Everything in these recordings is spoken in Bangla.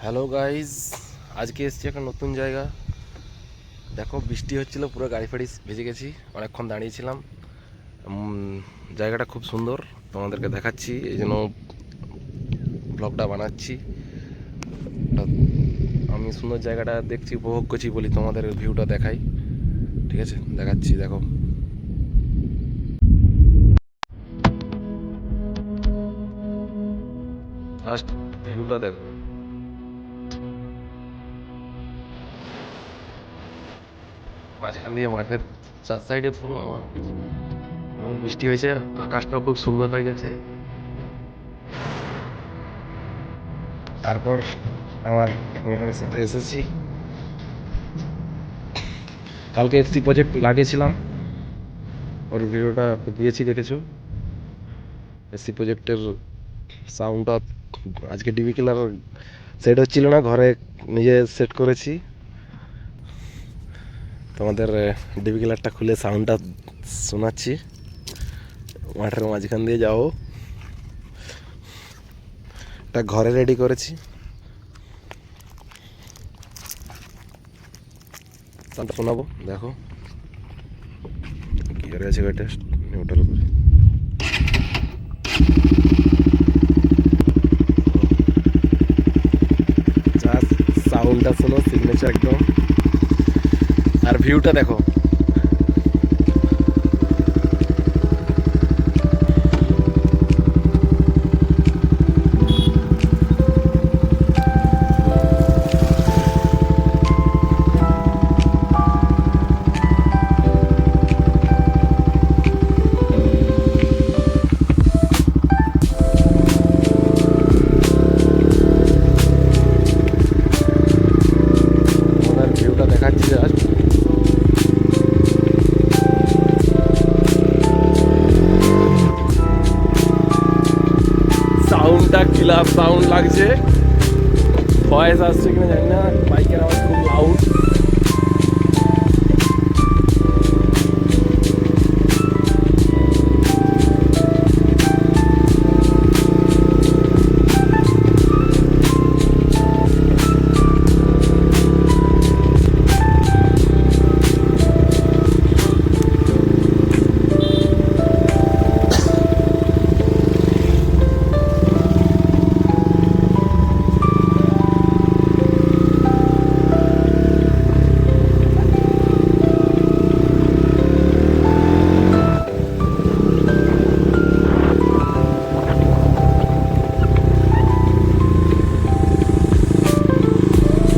হ্যালো গাইজ, আজকে এসেছি একটা নতুন জায়গা। দেখো, বৃষ্টি হচ্ছিল, পুরো গাড়ি ফাড়ি ভেজে গেছি, অনেকক্ষণ দাঁড়িয়েছিলাম। জায়গাটা খুব সুন্দর, তোমাদেরকে দেখাচ্ছি, এই জন্য ব্লগটা বানাচ্ছি। আমি সুন্দর জায়গাটা দেখছি, উপভোগ করছি বলি তোমাদের ভিউটা দেখাই। ঠিক আছে, দেখাচ্ছি, দেখো। ফার্স্ট ভিউটা দেখো, মাঝখান দিয়ে মাঠের চার সাইডে পুরো বৃষ্টি হয়েছে, আকাশটাও খুব সুন্দর হয়ে গেছে। তারপর আমার এসেছি, কালকে এসসি প্রজেক্ট লাগিয়েছিলাম, ওর ভিডিওটা দিয়েছি, দেখেছো? এসসি প্রজেক্টের সাউন্ডটা আজকে ডিবি কিলার সেট হচ্ছিল না, ঘরে নিজে সেট করেছি। তোমাদের ডিবি কিলারটা খুলে সাউন্ডটা শোনাচ্ছি। মাঠের মাঝখান দিয়ে যাও, এটা ঘরে রেডি করেছি, সাউন্ডটা শোনাবো, দেখো কি করে আছে গাড়িটা নিউট্রাল করে। জাস্ট সাউন্ডটা শোনো, সিগনেচার একদম। আর ভিউটা দেখো, তোমাদের ভিউটা দেখাচ্ছি জাস্ট। সাউন্ডটা কিলার সাউন্ড লাগছে, ভয়েস আসছে কিনা জানি না, বাইকের আওয়াজ খুব লাউড।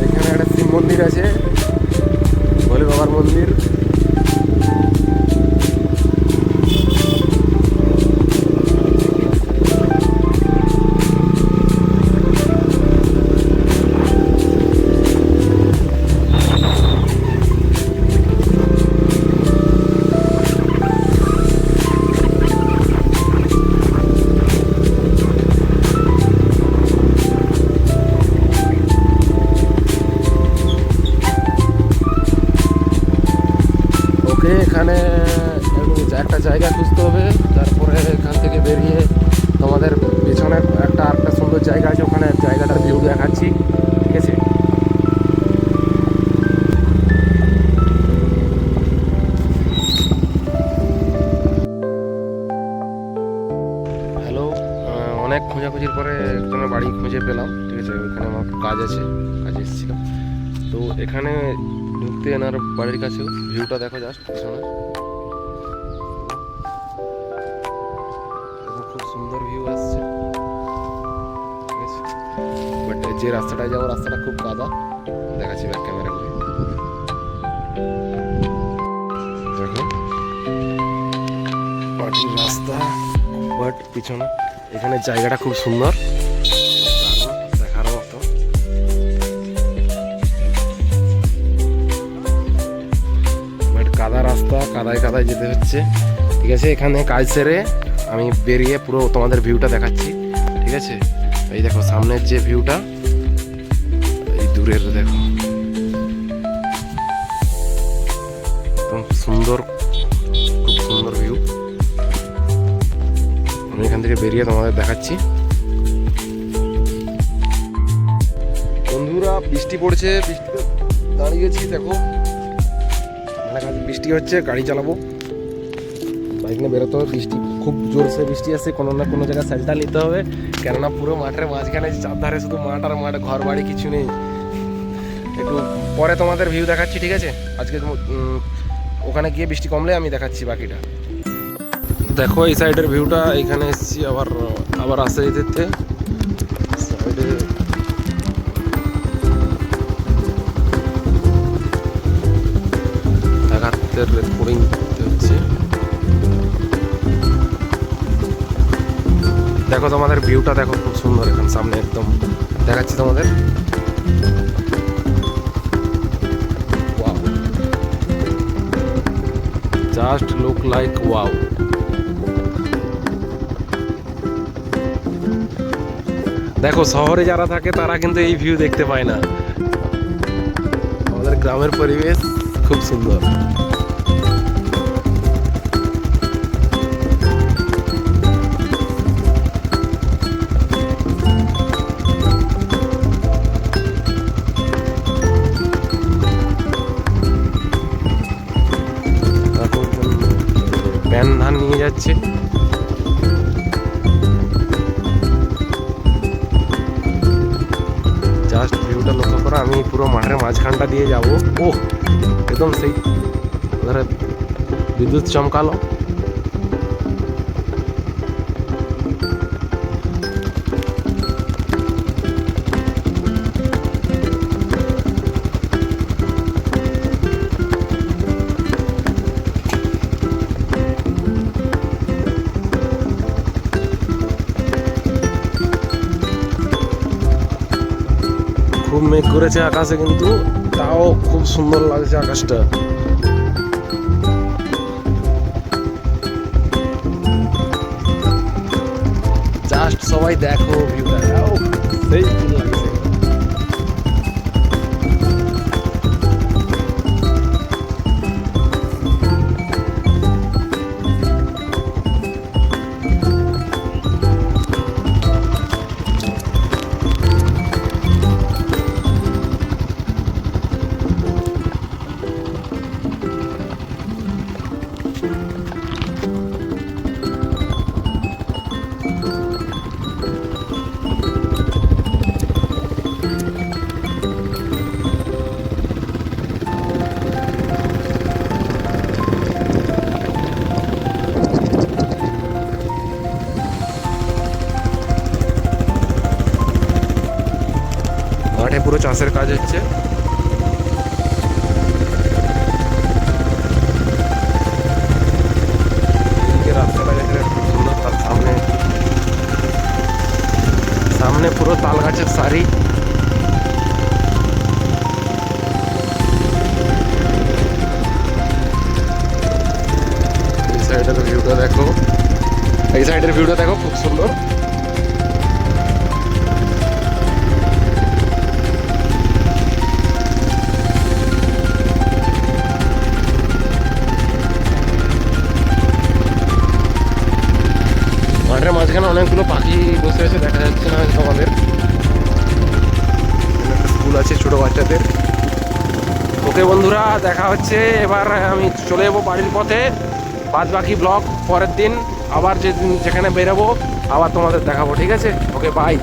এখানে একটা শিব মন্দির আছে, ভোলে বাবার মন্দির। ওকে, এখানে একটা জায়গা খুঁজতে হবে, তারপরে এখান থেকে বেরিয়ে তোমাদের পিছনে আরেকটা সুন্দর জায়গা আছে, ওখানে জায়গাটার ভিউ দেখাচ্ছি। ঠিক আছে, হ্যালো। অনেক খোঁজাখুঁজির পরে একজনের বাড়ি খুঁজে পেলাম। ঠিক আছে, ওইখানে আমার কাজ আছে, কাজে এসেছিলাম। তো এখানে ঢুকতে এনার বাড়ির কাছেও ভিউটা দেখো, জাস্ট পিছনে দেখো, খুব সুন্দর ভিউ আসছে। ঠিক আছে, বাট যে রাস্তাটায় যাবো, রাস্তাটা খুব কাদা, দেখাচ্ছি ব্যাক ক্যামেরা করে। দেখো, মাটির রাস্তা, বাট পিছনে এখানে জায়গাটা খুব সুন্দর, দেখার মতো। বাট কাদা রাস্তা, কাদায় কাদায় যেতে হচ্ছে। ঠিক আছে, এখানে কাজ সেরে আমি বেরিয়ে পুরো তোমাদের ভিউটা দেখাচ্ছি। ঠিক আছে, এই দেখো সামনের যে ভিউটা, এই দূরের দেখো, একদম সুন্দর, খুব সুন্দর ভিউ। এখান থেকে বেরিয়ে তোমাদের দেখাচ্ছি। বৃষ্টি পড়ছে, বৃষ্টিতে দাঁড়িয়েছি। দেখো বৃষ্টি হচ্ছে, গাড়ি চালাবো, বাইক নিয়ে বেরোতে হবে। বৃষ্টি খুব জোরসে বৃষ্টি আসছে, কোনো না কোনো জায়গায় শেল্টার নিতে হবে, কেননা পুরো মাঠের মাঝখানে চারধারে শুধু মাঠ আর মাঠ, ঘর বাড়ি কিছু নেই। একটু পরে তোমাদের ভিউ দেখাচ্ছি, ঠিক আছে? আজকে ওখানে গিয়ে বৃষ্টি কমলে আমি দেখাচ্ছি বাকিটা। দেখো এই সাইডের ভিউটা, এখানে এসেছি আবার আবার আসতে যেতে সাইডে একাত্তর রেকর্ডিং হচ্ছে। দেখো তোমাদের ভিউটা দেখো, খুব সুন্দর। এখানে সামনে একদম দেখাচ্ছি তোমাদের। Just look like wow. দেখো শহরে যারা থাকে তারা কিন্তু এই ভিউ দেখতে পায় না। আমাদের গ্রামের পরিবেশ খুব সুন্দর। প্যান ধান নিয়ে যাচ্ছে। জাস্ট ভিউটা লক্ষ্য করো। আমি পুরো মাঠের মাঝখানটা দিয়ে যাব। ও একদম সেই ধরে বিদ্যুৎ চমকালো। খুব মেঘ করেছে আকাশে, কিন্তু তাও খুব সুন্দর লাগছে আকাশটা। জাস্ট সবাই দেখো ভিউটা, সেই সুন্দর লাগছে। মাঠে পুরো চাষের কাজ হচ্ছে। রাস্তাটা গেছে খুব সুন্দর। তার সামনে পুরো তাল গাছের সারি। এই সাইডের ভিউটা দেখো, এই সাইডের ভিউটা দেখো, খুব সুন্দর। মাঠের মাঝখানে অনেকগুলো পাখি বসে আছে, দেখা যাচ্ছে না তোমাদের। স্কুল আছে ছোট বাচ্চাদের। ওকে বন্ধুরা, দেখা হচ্ছে। এবার আমি চলে যাবো বাড়ির পথে। বাদ বাকি ব্লগ পরের দিন আবার যেখানে বেরোবো আবার তোমাদের দেখাবো, ঠিক আছে? Okay bye.